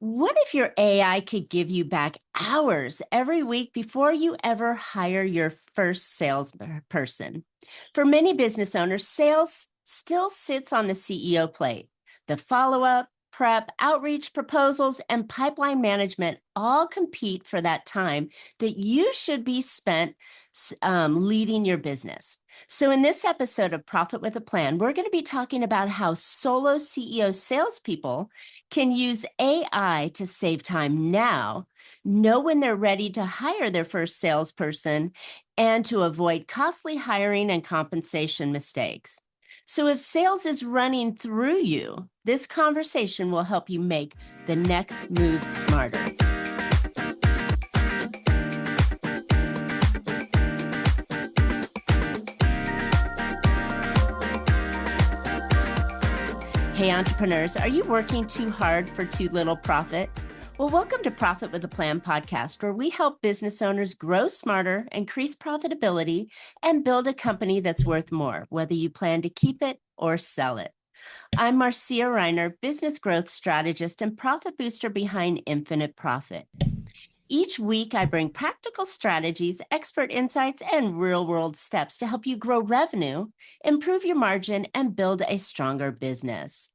What if your AI could give you back hours every week before you ever hire your first salesperson? For many business owners, sales still sits on the CEO plate. The follow up, prep, outreach, proposals, and pipeline management all compete for that time that you should be spent leading your business. So, in this episode of Profit with a Plan, we're going to be talking about how solo CEO salespeople can use AI to save time now, know when they're ready to hire their first salesperson, and to avoid costly hiring and compensation mistakes. So, if sales is running through you, this conversation will help you make the next move smarter. Hey, entrepreneurs, are you working too hard for too little profit? Well, welcome to Profit with a Plan podcast, where we help business owners grow smarter, increase profitability, and build a company that's worth more, whether you plan to keep it or sell it. I'm Marcia, Riner, business growth strategist and profit booster behind Infinite Profit. Each week, I bring practical strategies, expert insights, and real-world steps to help you grow revenue, improve your margin, and build a stronger business.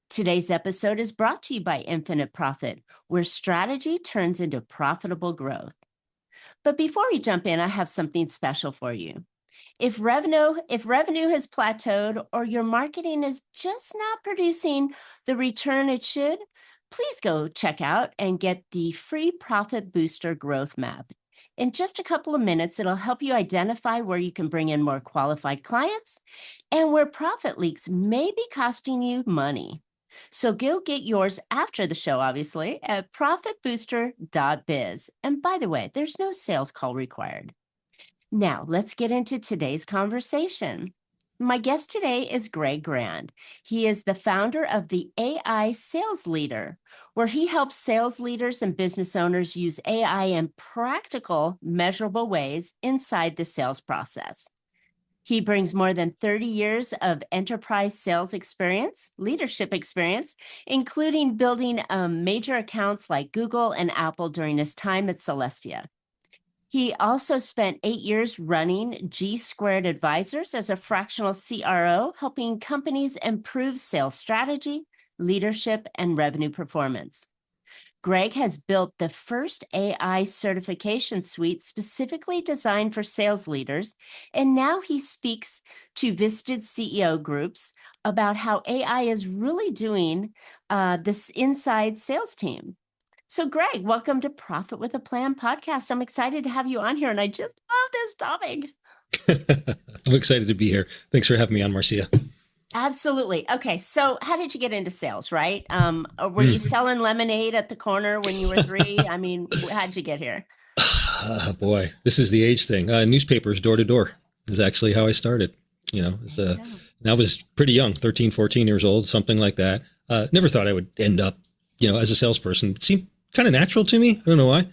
Today's episode is brought to you by Infinite Profit, where strategy turns into profitable growth. But before we jump in, I have something special for you. If revenue has plateaued or your marketing is just not producing the return it should, please go check out and get the free Profit Booster Growth Map. In just a couple of minutes, it'll help you identify where you can bring in more qualified clients and where profit leaks may be costing you money. So go get yours after the show, obviously, at profitbooster.biz. And by the way, there's no sales call required. Now, let's get into today's conversation. My guest today is Greg Grand. He is the founder of the AI Sales Leader, where he helps sales leaders and business owners use AI in practical, measurable ways inside the sales process. He brings more than 30 years of enterprise sales experience, leadership experience, including building major accounts like Google and Apple during his time at Celestia. He also spent 8 years running G Squared Advisors as a fractional CRO, helping companies improve sales strategy, leadership, and revenue performance. Greg has built the first AI certification suite specifically designed for sales leaders, and now he speaks to visited CEO groups about how AI is really doing this inside sales team. So, Greg, welcome to Profit with a Plan podcast. I'm excited to have you on here, and I just love this topic. I'm excited to be here. Thanks for having me on, Marcia. Absolutely. Okay, so how did you get into sales, right? Were you selling lemonade at the corner when you were 3? I mean, how'd you get here? Boy, this is the age thing. Newspapers door to door is actually how I started. I was pretty young, 13, 14 years old, something like that. Never thought I would end up, as a salesperson. It seemed kind of natural to me. I don't know why.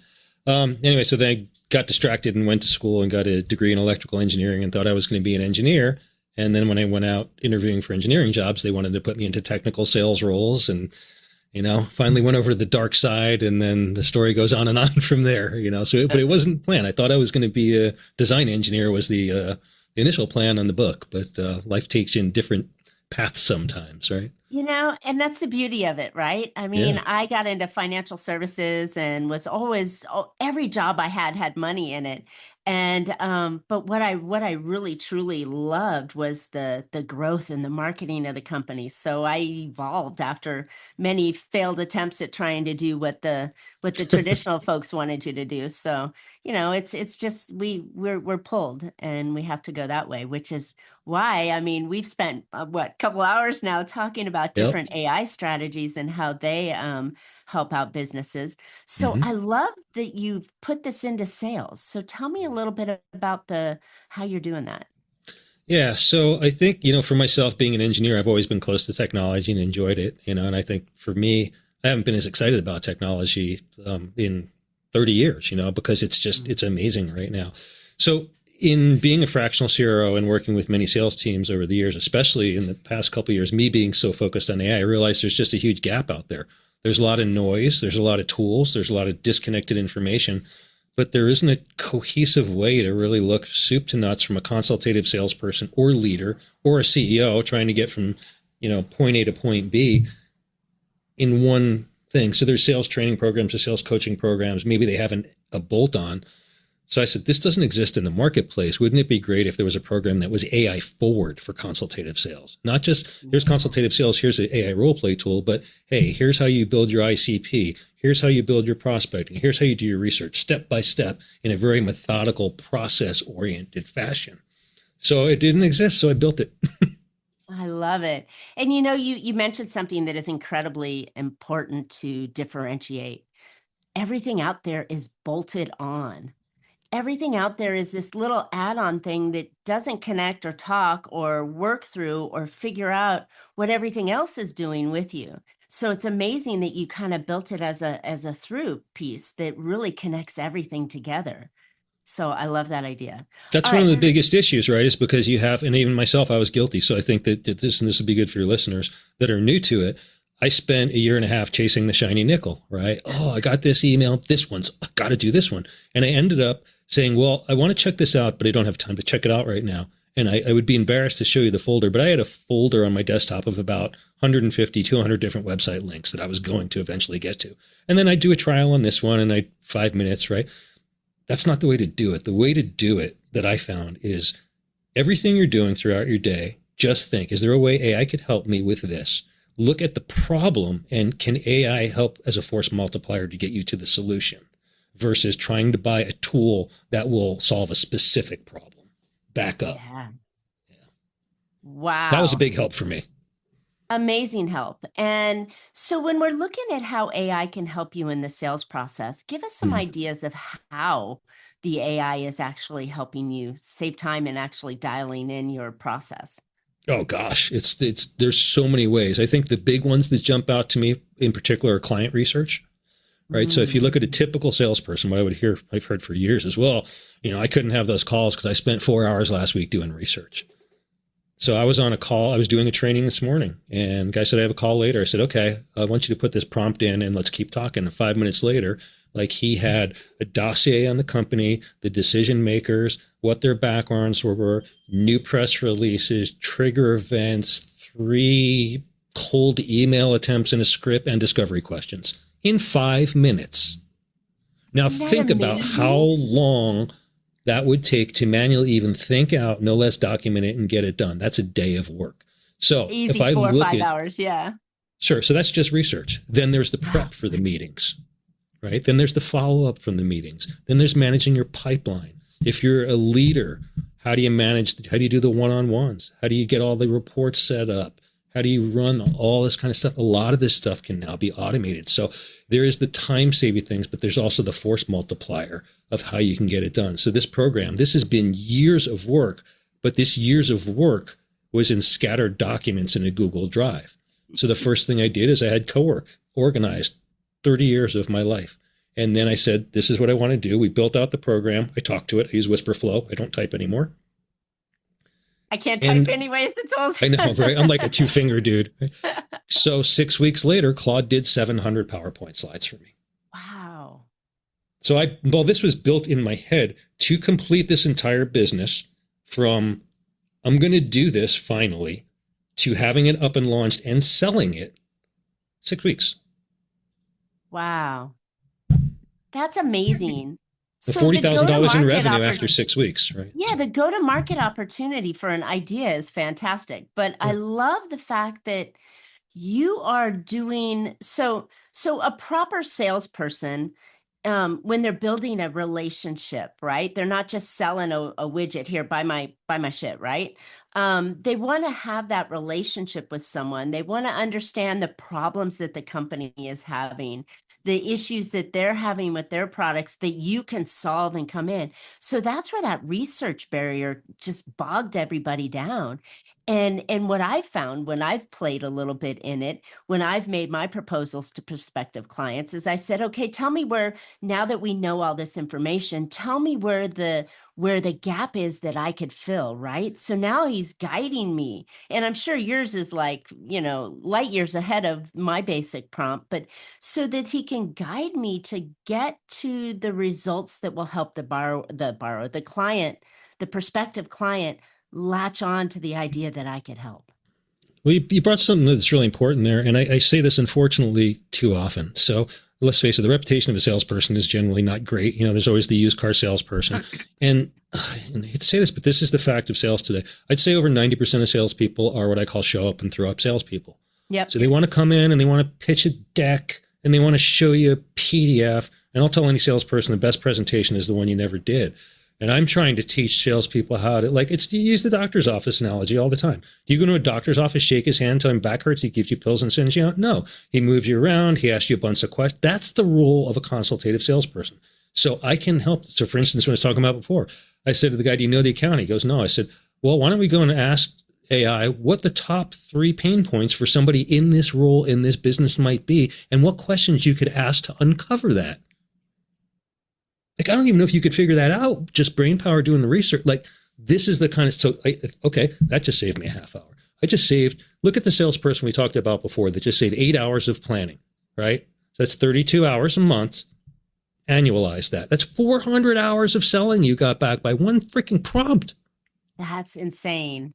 Anyway, so then I got distracted and went to school and got a degree in electrical engineering and thought I was going to be an engineer. And then when I went out interviewing for engineering jobs, they wanted to put me into technical sales roles and, finally went over to the dark side. And then the story goes on and on from there, but it wasn't planned. I thought I was going to be a design engineer was the initial plan on the book, but life takes you in different paths sometimes, right? And that's the beauty of it, right? I mean, I got into financial services and was always, every job I had money in it. And, but what I really truly loved was the growth and the marketing of the company. So I evolved after many failed attempts at trying to do what the traditional folks wanted you to do. So, it's just, we're pulled and we have to go that way, which is why, I mean, we've spent couple hours now talking about different AI strategies and how they help out businesses. So I love that you've put this into sales. So tell me a little bit about how you're doing that. Yeah. So I think, for myself being an engineer, I've always been close to technology and enjoyed it, and I think for me, I haven't been as excited about technology in 30 years, because it's amazing right now. So in being a fractional CRO and working with many sales teams over the years, especially in the past couple of years, me being so focused on AI, I realized there's just a huge gap out there. There's a lot of noise. There's a lot of tools. There's a lot of disconnected information, but there isn't a cohesive way to really look soup to nuts from a consultative salesperson or leader or a CEO trying to get from, point A to point B in one thing. So there's sales training programs, or sales coaching programs. Maybe they have a bolt on. So I said, this doesn't exist in the marketplace. Wouldn't it be great if there was a program that was AI forward for consultative sales? Not just here's consultative sales, here's the AI role play tool, but hey, here's how you build your ICP. Here's how you build your prospecting. Here's how you do your research step by step in a very methodical, process oriented fashion. So it didn't exist. So I built it. I love it. And you mentioned something that is incredibly important to differentiate. Everything out there is bolted on. Everything out there is this little add-on thing that doesn't connect or talk or work through or figure out what everything else is doing with you. So it's amazing that you kind of built it as a through piece that really connects everything together. So I love that idea. That's one of the biggest issues, right? Is because you have, and even myself, I was guilty. So I think that this will be good for your listeners that are new to it. I spent a year and a half chasing the shiny nickel, right? Oh, I got this email. I got to do this one. And I ended up saying, well, I want to check this out, but I don't have time to check it out right now. And I would be embarrassed to show you the folder, but I had a folder on my desktop of about 150, 200 different website links that I was going to eventually get to. And then I'd do a trial on this one and 5 minutes, right? That's not the way to do it. The way to do it that I found is everything you're doing throughout your day, just think, is there a way AI could help me with this? Look at the problem, and can AI help as a force multiplier to get you to the solution versus trying to buy a tool that will solve a specific problem. Back up. Yeah. Wow. That was a big help for me. Amazing help. And so when we're looking at how AI can help you in the sales process, give us some ideas of how the AI is actually helping you save time and actually dialing in your process. Oh gosh, there's so many ways. I think the big ones that jump out to me in particular are client research, right? So if you look at a typical salesperson, what I've heard for years as well, I couldn't have those calls because I spent 4 hours last week doing research. So I was on a call, I was doing a training this morning, and the guy said, I have a call later. I said, okay, I want you to put this prompt in and let's keep talking. And 5 minutes later, he had a dossier on the company, the decision makers, what their backgrounds were, new press releases, trigger events, 3 cold email attempts in a script, and discovery questions in 5 minutes. Now think about how long that would take to manually even think out, no less document it and get it done. That's a day of work. So easy, if I 4 or look 5 hours, yeah. Sure. So that's just research. Then there's the prep for the meetings, right? Then there's the follow-up from the meetings. Then there's managing your pipeline. If you're a leader, how do you do the one-on-ones? How do you get all the reports set up? How do you run all this kind of stuff? A lot of this stuff can now be automated. So there is the time-saving things, but there's also the force multiplier of how you can get it done. So this program, this has been years of work, but this years of work was in scattered documents in a Google Drive. So the first thing I did is I had CoWork organized 30 years of my life. And then I said, this is what I want to do. We built out the program. I talked to it. I use WhisperFlow. I don't type anymore. I can't type anyways. It's all. I know, right? I'm like a 2-finger dude. So 6 weeks later, Claude did 700 PowerPoint slides for me. Wow. So this was built in my head to complete this entire business from, I'm going to do this finally, to having it up and launched and selling it 6 weeks. Wow. That's amazing. The $40,000 in revenue after 6 weeks, right? Yeah, the go-to-market opportunity for an idea is fantastic. But I love the fact that you are doing so a proper salesperson, when they're building a relationship, right? They're not just selling a widget here, buy my shit, right? They want to have that relationship with someone. They want to understand the problems that the company is having, the issues that they're having with their products that you can solve and come in. So that's where that research barrier just bogged everybody down. And what I've found when I've played a little bit in it, when I've made my proposals to prospective clients, is I said, okay, tell me where, now that we know all this information, tell me where the where the gap is that I could fill, right? So now he's guiding me. And I'm sure yours is like, light years ahead of my basic prompt, but so that he can guide me to get to the results that will help the client, the prospective client latch on to the idea that I could help. Well, you brought something that's really important there. And I say this, unfortunately, too often. So let's face it, the reputation of a salesperson is generally not great. There's always the used car salesperson. And I hate to say this, but this is the fact of sales today. I'd say over 90% of salespeople are what I call show up and throw up salespeople. Yep. So they want to come in and they want to pitch a deck and they want to show you a PDF. And I'll tell any salesperson the best presentation is the one you never did. And I'm trying to teach salespeople how to, you use the doctor's office analogy all the time. Do you go to a doctor's office, shake his hand, tell him back hurts, he gives you pills and sends you out? No. He moves you around. He asks you a bunch of questions. That's the role of a consultative salesperson. So I can help. So for instance, when I was talking about before, I said to the guy, do you know the account? He goes, no. I said, well, why don't we go and ask AI what the top 3 pain points for somebody in this role, in this business might be, and what questions you could ask to uncover that. I don't even know if you could figure that out. Just brain power doing the research. This is the kind of, okay, that just saved me a half hour. Look at the salesperson we talked about before that just saved 8 hours of planning, right? That's 32 hours a month. Annualize that. That's 400 hours of selling you got back by one freaking prompt. That's insane.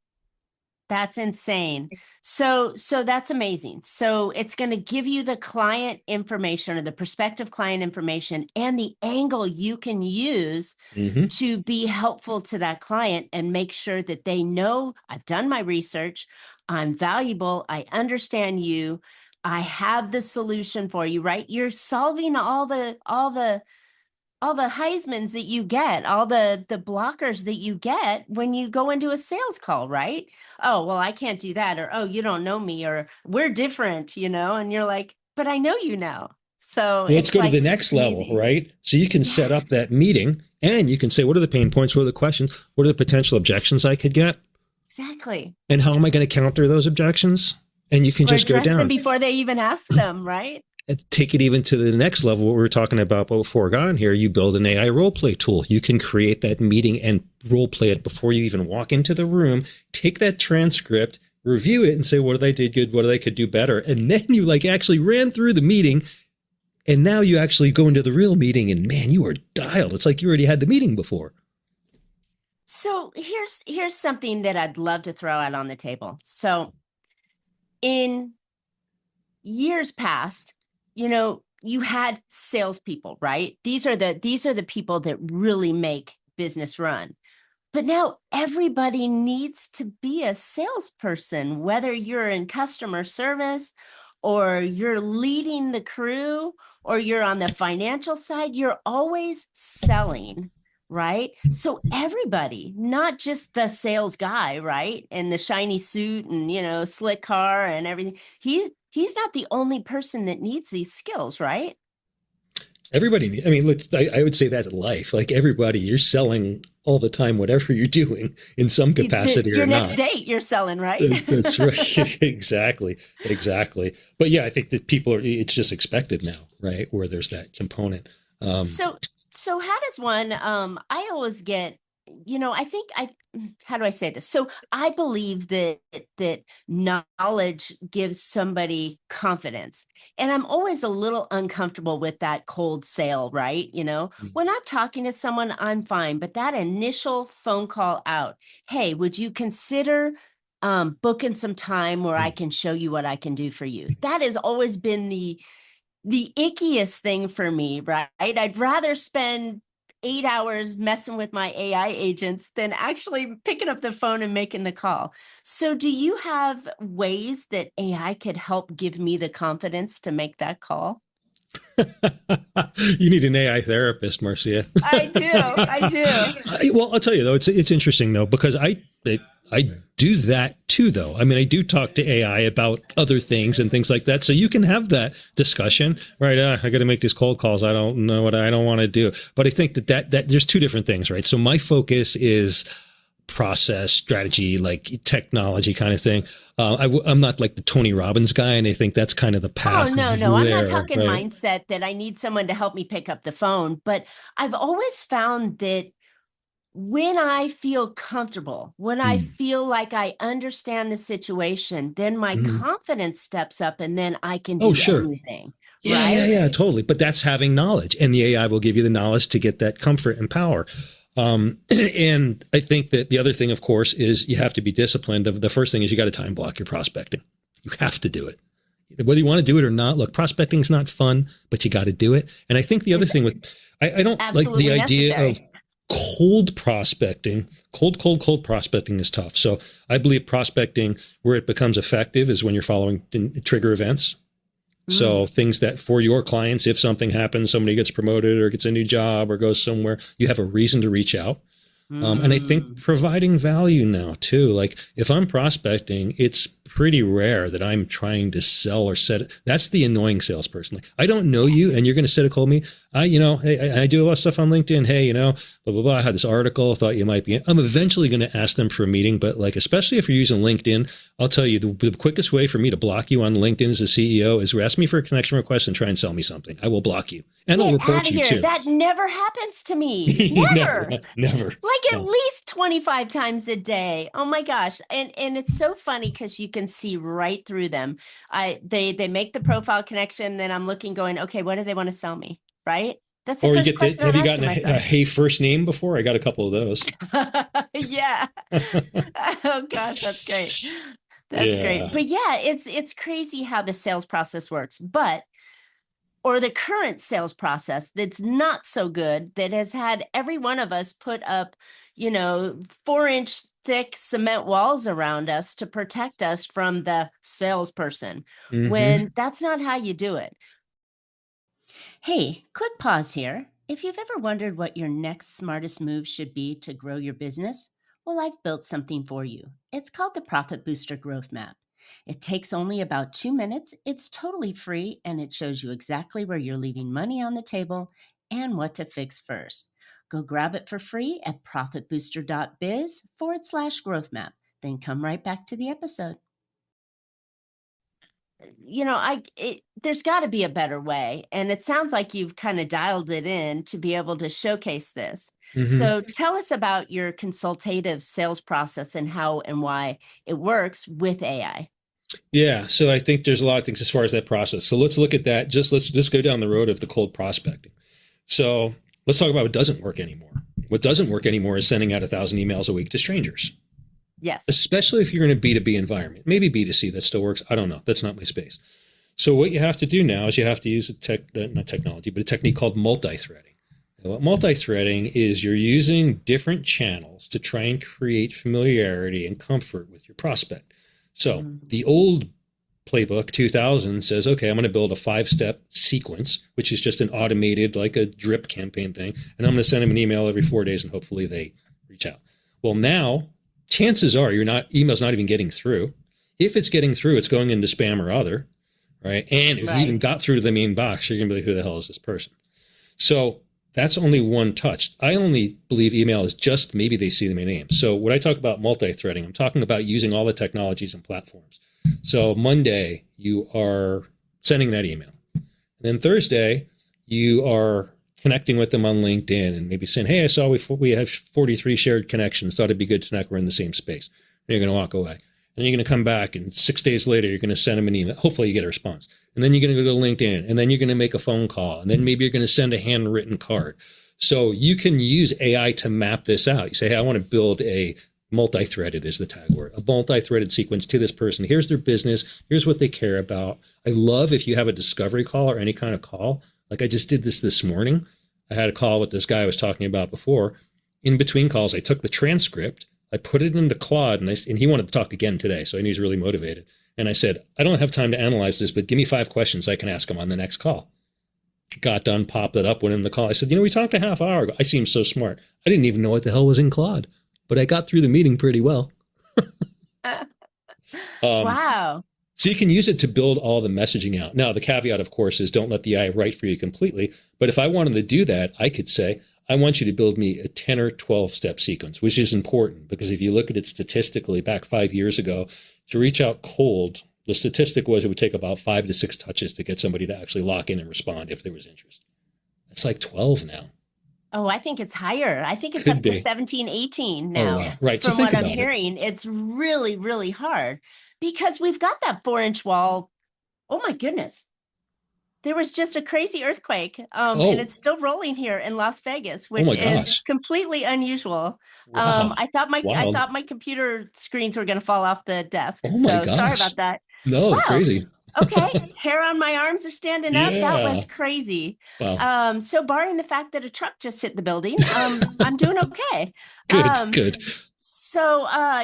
That's insane. So that's amazing. So it's going to give you the client information or the prospective client information and the angle you can use to be helpful to that client and make sure that they know I've done my research. I'm valuable. I understand you. I have the solution for you, right? You're solving all the Heismans that you get, all the blockers that you get when you go into a sales call, right? Oh, well, I can't do that. Or, oh, you don't know me, or we're different, and you're like, but I know you now. So let's go to the next level, right? So you can set up that meeting and you can say, what are the pain points? What are the questions? What are the potential objections I could get? Exactly. And how am I going to counter those objections? And you can just go down. Them before they even ask them, right? And take it even to the next level, what we were talking about before we got on here, you build an AI role play tool. You can create that meeting and role play it before you even walk into the room, take that transcript, review it and say, what did I did good? What did I could do better? And then you actually ran through the meeting. And now you actually go into the real meeting and man, you are dialed. It's like you already had the meeting before. So here's something that I'd love to throw out on the table. So in years past, you had salespeople, right? These are the people that really make business run. But now everybody needs to be a salesperson, whether you're in customer service or you're leading the crew or you're on the financial side, you're always selling, right? So everybody, not just the sales guy, right? And the shiny suit and, slick car and everything. He's not the only person that needs these skills, right? Everybody, I would say that's life. Everybody, you're selling all the time, whatever you're doing in some capacity your or not. Your next date, you're selling, right? That's right. Exactly. But yeah, I think that it's just expected now, right? Where there's that component. So how does one, I always get, how do I say this? So I believe that knowledge gives somebody confidence. And I'm always a little uncomfortable with that cold sale, right? When I'm talking to someone, I'm fine. But that initial phone call out, hey, would you consider booking some time where I can show you what I can do for you? That has always been the ickiest thing for me, right? I'd rather spend 8 hours messing with my AI agents than actually picking up the phone and making the call. So do you have ways that AI could help give me the confidence to make that call? You need an AI therapist, Marcia. I do. Well, I'll tell you though, it's interesting though, because I do that too, though. I do talk to AI about other things and things like that. So you can have that discussion, right? I got to make these cold calls. I don't know what I don't want to do. But I think that there's two different things, right? So my focus is process, strategy, technology kind of thing. I'm not like the Tony Robbins guy, and I think that's kind of the path. Oh, no. I'm not talking mindset that I need someone to help me pick up the phone. But I've always found that when I feel comfortable, when I feel like I understand the situation, then my confidence steps up and then I can do anything. Yeah, totally. But that's having knowledge, and the AI will give you the knowledge to get that comfort and power. And I think that the other thing, of course, is you have to be disciplined. The first thing is you got to time block your prospecting. You have to do it. Whether you want to do it or not, look, prospecting is not fun, but you got to do it. And I think the other thing with, I don't like the idea of cold prospecting. Cold prospecting is tough. So I believe prospecting where it becomes effective is when you're following trigger events. So things that for your clients, if something happens, somebody gets promoted or gets a new job or goes somewhere, you have a reason to reach out. And I think providing value now too, like if I'm prospecting, it's pretty rare that I'm trying to sell or set it. That's the annoying salesperson. Like, I don't know you and you're going to sit and call me. Hey, I do a lot of stuff on LinkedIn. Hey, blah, blah, blah. I had this article. I thought you might be. I'm eventually going to ask them for a meeting. But like, especially if you're using LinkedIn, I'll tell you the quickest way for me to block you on LinkedIn as a CEO is ask me for a connection request and try and sell me something. I will block you and I'll report you too. That never happens to me. Never. Like at least 25 times a day. Oh my gosh. And it's so funny because you can see right through them. They make the profile connection. Then I'm looking going, okay, what do they want to sell me? Right. That's the or first you get have you gotten a hey first name before? I got a couple of those. Yeah. Oh gosh, that's great. That's great. But yeah, it's crazy how the sales process works. Or the current sales process that's not so good, that has had every one of us put up, 4-inch thick cement walls around us to protect us from the salesperson, when that's not how you do it. Hey, quick pause here. If you've ever wondered what your next smartest move should be to grow your business, well, I've built something for you. It's called the Profit Booster Growth Map. It takes only about 2 minutes. It's totally free, and it shows you exactly where you're leaving money on the table and what to fix first. Go grab it for free at profitbooster.biz/growth map. Then come right back to the episode. There's got to be a better way. And it sounds like you've kind of dialed it in to be able to showcase this. So tell us about your consultative sales process and how and why it works with AI. Yeah. So I think there's a lot of things as far as that process. So let's look at that. Let's just go down the road of the cold prospecting. So let's talk about what doesn't work anymore. What doesn't work anymore is sending out 1,000 emails a week to strangers. Yes. Especially if you're in a B2B environment, maybe B2C, that still works. I don't know. That's not my space. So what you have to do now is you have to use not technology, but a technique called multi-threading. What multi-threading is you're using different channels to try and create familiarity and comfort with your prospect. So the old playbook 2000 says, okay, I'm going to build a 5-step sequence, which is just an automated, like a drip campaign thing. And I'm going to send them an email every 4 days and hopefully they reach out. Well, now chances are email's not even getting through. If it's getting through, it's going into spam or other, right? And if you even got through to the main box, you're going to be like, who the hell is this person? So that's only one touch. I only believe email is just maybe they see the main name. So when I talk about multi-threading, I'm talking about using all the technologies and platforms. So Monday, you are sending that email. And then Thursday, you are connecting with them on LinkedIn and maybe saying, hey, I saw we have 43 shared connections. Thought it'd be good to connect. We're in the same space. And you're going to walk away. And you're going to come back, and 6 days later, you're going to send them an email. Hopefully you get a response. And then you're going to go to LinkedIn, and then you're going to make a phone call. And then maybe you're going to send a handwritten card. So you can use AI to map this out. You say, hey, I want to build a multi-threaded is the tag word, a multi-threaded sequence to this person. Here's their business. Here's what they care about. I love if you have a discovery call or any kind of call. Like I just did this morning. I had a call with this guy I was talking about before. In between calls, I took the transcript, I put it into Claude, and he wanted to talk again today, so I knew he was really motivated. And I said, I don't have time to analyze this, but give me 5 questions I can ask him on the next call. Got done, popped it up, went in the call. I said, we talked a half hour ago. I seemed so smart. I didn't even know what the hell was in Claude, but I got through the meeting pretty well. Wow. So you can use it to build all the messaging out. Now, the caveat, of course, is don't let the AI write for you completely. But if I wanted to do that, I could say, I want you to build me a 10 or 12-step sequence, which is important because if you look at it statistically back 5 years ago, to reach out cold, the statistic was it would take about 5 to 6 touches to get somebody to actually lock in and respond if there was interest. It's like 12 now. Oh, I think it's higher. I think it's Could up to be. 17, 18 Oh, now. wow. Right. So From think what I'm about it. hearing, it's really, really hard because we've got that 4-inch wall. Oh my goodness. There was just a crazy earthquake, and Oh, it's still rolling here in Las Vegas, oh which my is gosh. completely unusual. Wow. I Wow. thought my computer screens were going to fall off the desk. Oh my So sorry gosh. about that. No, Wow. crazy. Okay, hair on my arms are standing up. That Yeah. was crazy. Wow. So barring the fact that a truck just hit the building, I'm doing okay. Good, Um, good.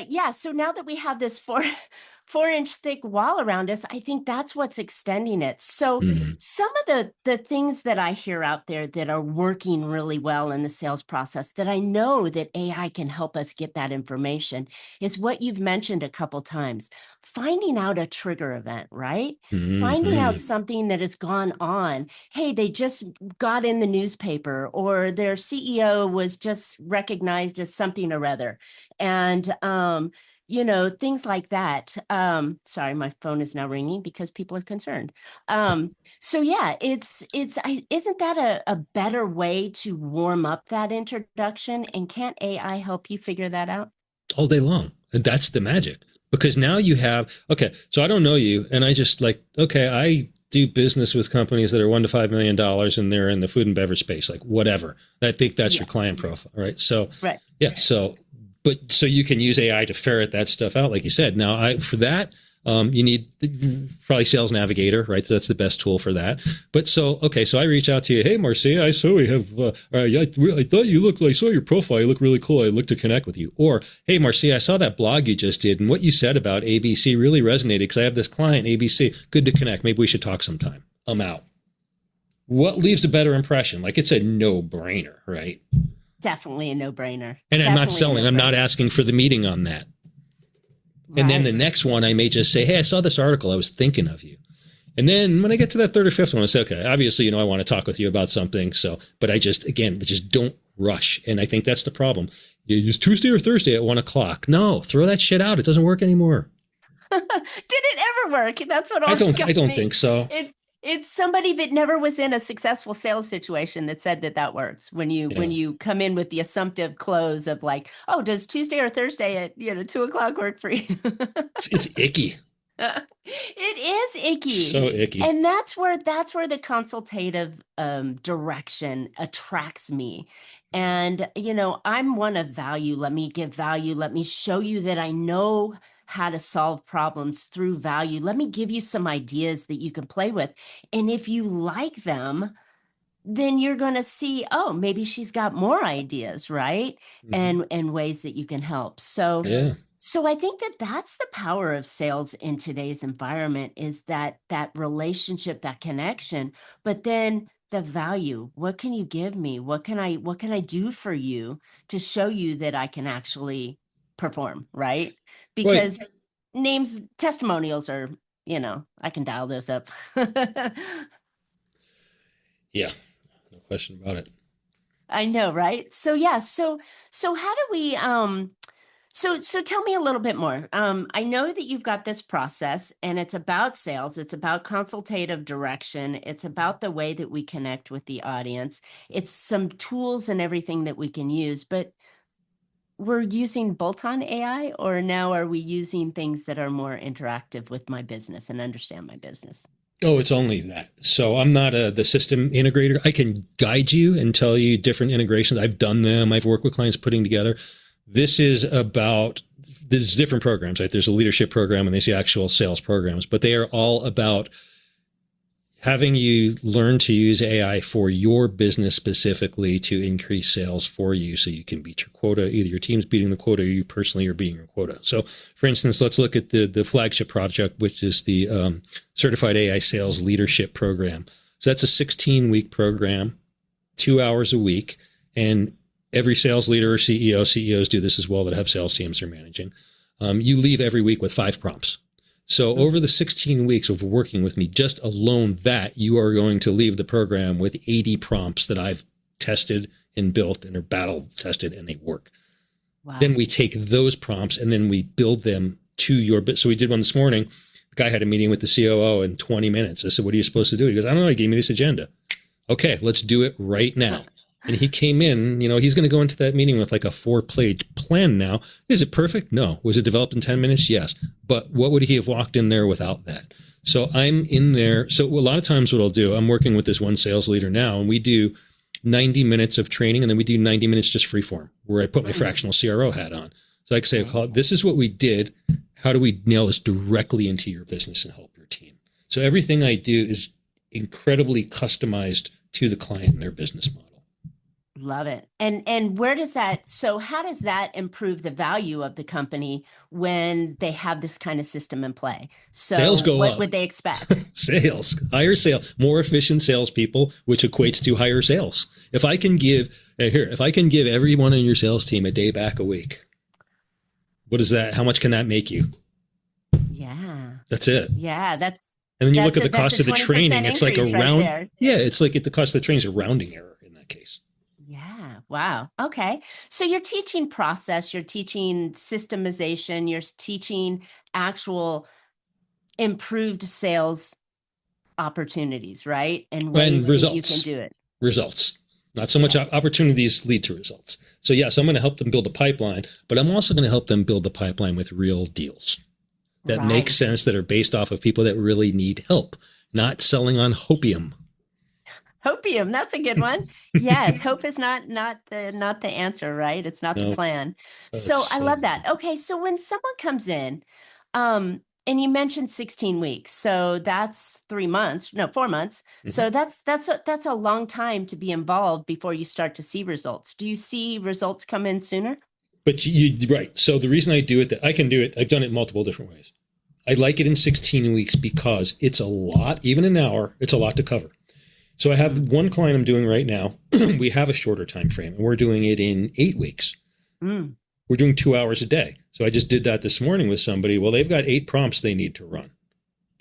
yeah, so now that we have this 4-inch thick wall around us, I think that's what's extending it. So Mm. some of the things that I hear out there that are working really well in the sales process that I know that AI can help us get that information is what you've mentioned a couple times. Finding out a trigger event, right? Finding out Hmm. something that has gone on. Hey, they just got in the newspaper, or their CEO was just recognized as something or other. And things like that. Sorry, my phone is now ringing because people are concerned. So yeah, isn't that a better way to warm up that introduction? And can't AI help you figure that out? All day long. And that's the magic. Because now you have, okay, so I don't know you, and I just like, okay, I do business with companies that are $1 to $5 million and they're in the food and beverage space, like whatever. I think that's Yeah. your client profile, right? So Right. yeah, so you can use AI to ferret that stuff out, like you said. Now, for that, you need probably Sales Navigator, right? So that's the best tool for that. But so I reach out to you. Hey, Marcia, I saw we have. I thought you looked. I saw your profile. You look really cool. I looked to connect with you. Or, hey, Marcia, I saw that blog you just did, and what you said about ABC really resonated because I have this client, ABC. Good to connect. Maybe we should talk sometime. I'm out. What leaves a better impression? Like it's a no-brainer, right? Definitely a no-brainer. And I'm not Definitely a selling. I'm not no-brainer. asking for the meeting on that. And then the Right. next one, I may just say, hey, I saw this article. I was thinking of you. And then when I get to that third or fifth one, I say, okay, obviously, I want to talk with you about something. So, but just don't rush. And I think that's the problem. You use Tuesday or Thursday at 1:00. No, throw that shit out. It doesn't work anymore. Did it ever work? That's what I always got don't me. think so. It's somebody that never was in a successful sales situation that said that works when you come in with the assumptive close of like, oh, does Tuesday or Thursday at 2:00 work for you? It's icky. It is icky. So icky. And that's where the consultative direction attracts me. And I'm one of value. Let me give value. Let me show you that I know how to solve problems through value. Let me give you some ideas that you can play with. And if you like them, then you're going to see, oh, maybe she's got more ideas, right? Mm-hmm. And ways that you can help. So Yeah. so I think that that's the power of sales in today's environment is that relationship, that connection, but then the value. What can you give me? What can I do for you to show you that I can actually perform, right? Right. Because names, testimonials are, I can dial those up. Yeah. No question about it. I know, right? So yeah, so how do we so tell me a little bit more. I know that you've got this process and it's about sales, it's about consultative direction, it's about the way that we connect with the audience. It's some tools and everything that we can use, but we're using bolt-on AI, or now are we using things that are more interactive with my business and understand my business? Oh, it's only that. So I'm not the system integrator. I can guide you and tell you different integrations. I've done them. I've worked with clients putting together. This is about, there's different programs, right? There's a leadership program and there's the actual sales programs, but they are all about having you learn to use AI for your business specifically to increase sales for you so you can beat your quota. Either your team's beating the quota or you personally are beating your quota. So for instance, let's look at the flagship project, which is the Certified AI Sales Leadership Program. So that's a 16-week program, 2 hours a week. And every sales leader or CEOs do this as well that have sales teams they're managing. You leave every week with 5 prompts. So over the 16 weeks of working with me, just alone that, you are going to leave the program with 80 prompts that I've tested and built and are battle tested and they work. Wow. Then we take those prompts and then we build them to your bit. So we did one this morning. The guy had a meeting with the COO in 20 minutes. I said, what are you supposed to do? He goes, I don't know. He gave me this agenda. Okay, let's do it right now. And he came in, he's going to go into that meeting with like a 4-page plan now. Is it perfect? No. Was it developed in 10 minutes? Yes. But what would he have walked in there without that? So I'm in there. So a lot of times what I'll do, I'm working with this one sales leader now, and we do 90 minutes of training, and then we do 90 minutes just free form, where I put my fractional CRO hat on. So I can say, this is what we did. How do we nail this directly into your business and help your team? So everything I do is incredibly customized to the client and their business model. Love it. And where does that, so how does that improve the value of the company when they have this kind of system in play? So sales go what up. would they expect? Higher sales, more efficient salespeople, which equates to higher sales. If I can give everyone on your sales team a day back a week, what is that? How much can that make you? Yeah. That's it. Yeah. And then you look at the cost of the training. It's like a round. Right, it's like the cost of the training is a rounding error in that case. Yeah. Wow. Okay. So you're teaching process, you're teaching systemization, you're teaching actual improved sales opportunities, right? And ways that you can do it. Results. Not so much opportunities lead to results. So yes, I'm going to help them build a pipeline, but I'm also going to help them build the pipeline with real deals that make sense, that are based off of people that really need help, not selling on hopium. Hopium, that's a good one. Yes, hope is not the answer, right? It's not the plan. So I love that. Okay, so when someone comes in, and you mentioned 16 weeks, so that's 4 months. Mm-hmm. So that's a long time to be involved before you start to see results. Do you see results come in sooner? But right. So the reason I do it, that I can do it, I've done it multiple different ways. I like it in 16 weeks because it's a lot, even an hour, it's a lot to cover. So I have one client I'm doing right now. We have a shorter time frame, and we're doing it in 8 weeks. We're doing 2 hours a day. So I just did that this morning with somebody. Well, they've got 8 prompts they need to run,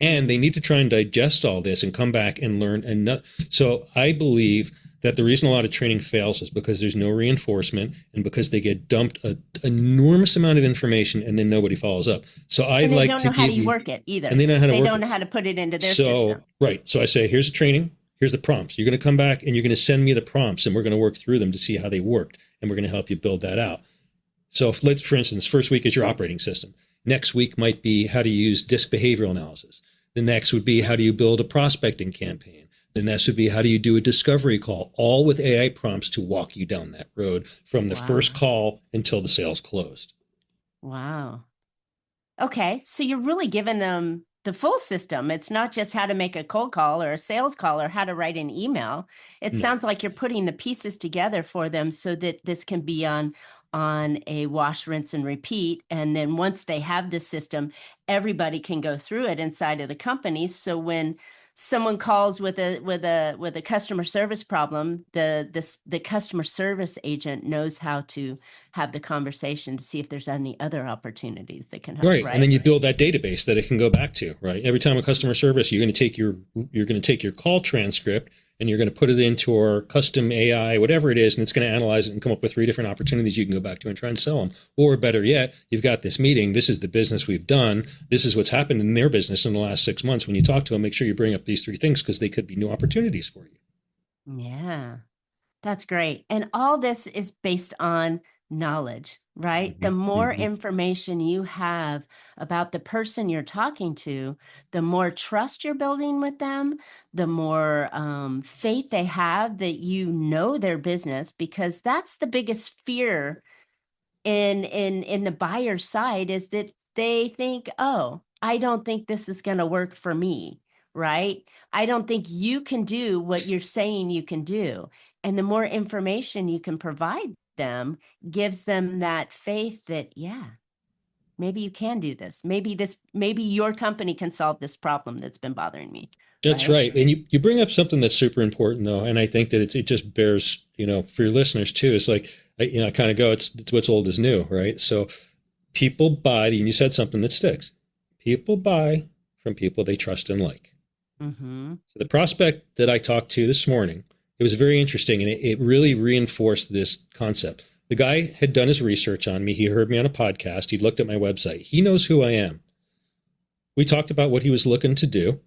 and they need to try and digest all this and come back and learn. So I believe that the reason a lot of training fails is because there's no reinforcement, and because they get dumped an enormous amount of information and then nobody follows up. So I like to give you. They don't know how to work it either. And they don't know how to put it into their system. Right. So I say, here's a training. Here's the prompts. You're going to come back and you're going to send me the prompts, and we're going to work through them to see how they worked. And we're going to help you build that out. So for instance, first week is your operating system. Next week might be how to use DISC behavioral analysis. The next would be how do you build a prospecting campaign. The next would be how do you do a discovery call, all with AI prompts to walk you down that road from the first call until the sale's closed. Wow. Okay. So you're really giving them the full system. It's not just how to make a cold call or a sales call or how to write an email. It sounds like you're putting the pieces together for them so that this can be on a wash, rinse, and repeat. And then once they have this system, everybody can go through it inside of the company. So when someone calls with a customer service problem, the customer service agent knows how to have the conversation to see if there's any other opportunities that can help. Right. And then you build that database that it can go back to, right? Every time a customer service, you're going to take your call transcript and you're going to put it into our custom AI, whatever it is, and it's going to analyze it and come up with 3 different opportunities you can go back to and try and sell them. Or better yet, you've got this meeting. This is the business we've done. This is what's happened in their business in the last 6 months. When you talk to them, make sure you bring up these 3 things because they could be new opportunities for you. Yeah, that's great. And all this is based on knowledge, right? Mm-hmm. The more information you have about the person you're talking to, the more trust you're building with them, the more faith they have that you know their business, because that's the biggest fear in the buyer side is that they think, oh, I don't think this is going to work for me, right? I don't think you can do what you're saying you can do. And the more information you can provide them gives them that faith that, yeah, maybe you can do this. Maybe your company can solve this problem that's been bothering me. That's right. And you bring up something that's super important though. And I think that it just bears, for your listeners too, it's like, I kind of go, it's what's old is new, right? So people buy, and you said something that sticks. People buy from people they trust and like. Mm-hmm. So the prospect that I talked to this morning, it was very interesting, and it really reinforced this concept. The guy had done his research on me. He heard me on a podcast. He looked at my website. He knows who I am. We talked about what he was looking to do.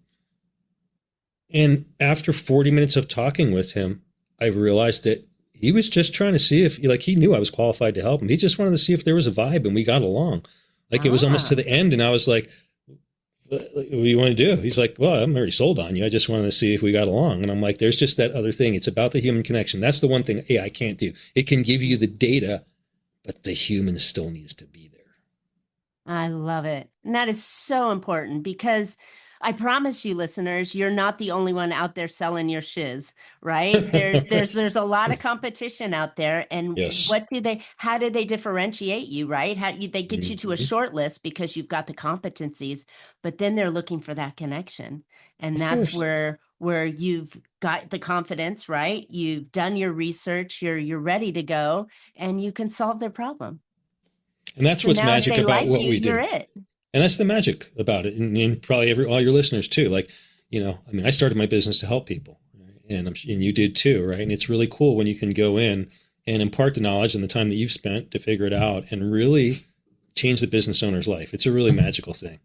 And after 40 minutes of talking with him, I realized that he was just trying to see if, like, he knew I was qualified to help him. He just wanted to see if there was a vibe, and we got along. Like, it was almost to the end, and I was like, what do you want to do? He's like, well, I'm already sold on you. I just wanted to see if we got along. And I'm like, there's just that other thing. It's about the human connection. That's the one thing AI can't do. It can give you the data, but the human still needs to be there. I love it. And that is so important, because I promise you, listeners, you're not the only one out there selling your shiz, right? There's a lot of competition out there. And Yes. how do they differentiate you, right? They get you to a short list because you've got the competencies, but then they're looking for that connection. And that's where you've got the confidence, right? You've done your research, you're ready to go, and you can solve their problem. And that's what's magic about what we do. You're it. And that's the magic about it. And probably all your listeners too. Like, I mean, I started my business to help people, right? And you did too, right? And it's really cool when you can go in and impart the knowledge and the time that you've spent to figure it out and really change the business owner's life. It's a really magical thing.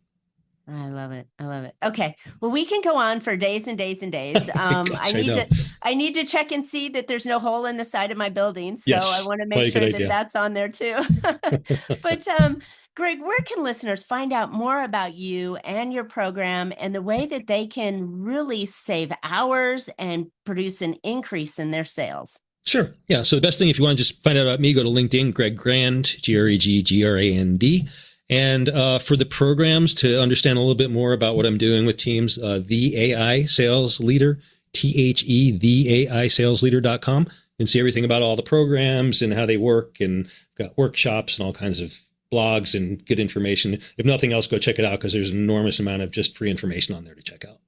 I love it. I love it. Okay. Well, we can go on for days and days and days. I need to check and see that there's no hole in the side of my building. So yes, I want to make sure that that's on there too. But Greg, where can listeners find out more about you and your program and the way that they can really save hours and produce an increase in their sales? Sure. Yeah. So the best thing, if you want to just find out about me, go to LinkedIn, Greg Grand, Greg, and for the programs, to understand a little bit more about what I'm doing with teams, the AI Sales Leader, theaisalesleader.com, and see everything about all the programs and how they work, and got workshops and all kinds of blogs and good information. If nothing else, go check it out, because there's an enormous amount of just free information on there to check out.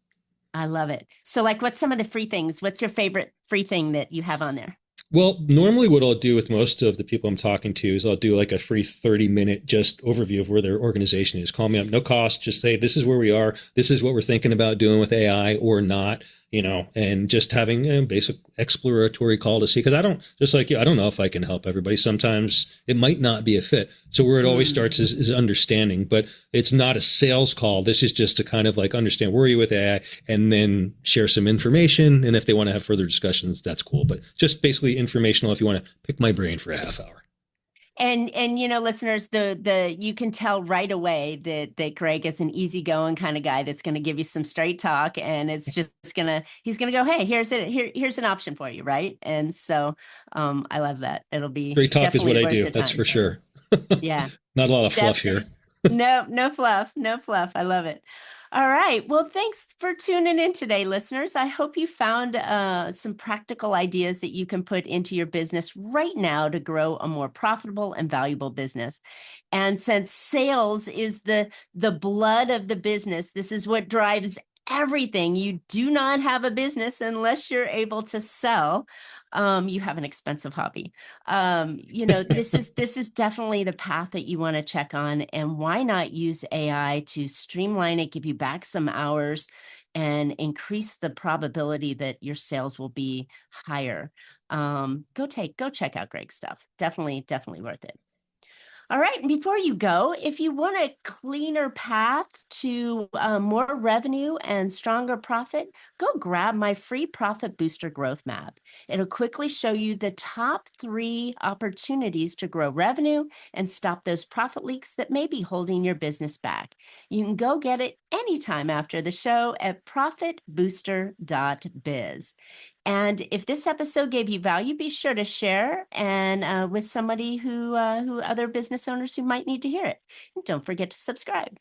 I love it. So, like, what's some of the free things? What's your favorite free thing that you have on there? Well, normally what I'll do with most of the people I'm talking to is I'll do like a free 30-minute just overview of where their organization is. Call me up, no cost. Just say, this is where we are. This is what we're thinking about doing with AI or not, and just having a basic exploratory call to see, because I don't know if I can help everybody. Sometimes it might not be a fit. So where it always starts is understanding, but it's not a sales call. This is just to kind of like understand where are you with AI, and then share some information. And if they want to have further discussions, that's cool. But just basically informational if you want to pick my brain for a half hour. And listeners, you can tell right away that Greg is an easygoing kind of guy that's going to give you some straight talk, and it's just he's going to go, hey, here's an option for you, right? And so I love that. It'll be straight talk is what I do. That's for sure. Yeah. Not a lot of fluff here. No fluff. I love it. All right. Well, thanks for tuning in today, listeners. I hope you found some practical ideas that you can put into your business right now to grow a more profitable and valuable business. And since sales is the blood of the business, this is what drives everything. You do not have a business unless you're able to sell. You have an expensive hobby. This is definitely the path that you want to check on. And why not use AI to streamline it, give you back some hours, and increase the probability that your sales will be higher. Go check out Greg's stuff. Definitely worth it. All right. And before you go, if you want a cleaner path to more revenue and stronger profit, go grab my free Profit Booster Growth Map. It'll quickly show you the top 3 opportunities to grow revenue and stop those profit leaks that may be holding your business back. You can go get it anytime after the show at profitbooster.biz. And if this episode gave you value, be sure to share and with somebody who other business owners who might need to hear it. And don't forget to subscribe.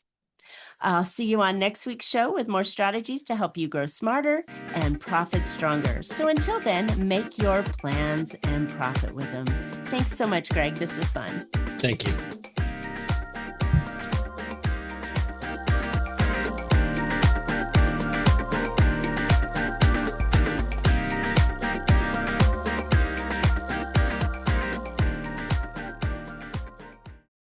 I'll see you on next week's show with more strategies to help you grow smarter and profit stronger. So until then, make your plans and profit with them. Thanks so much, Greg. This was fun. Thank you.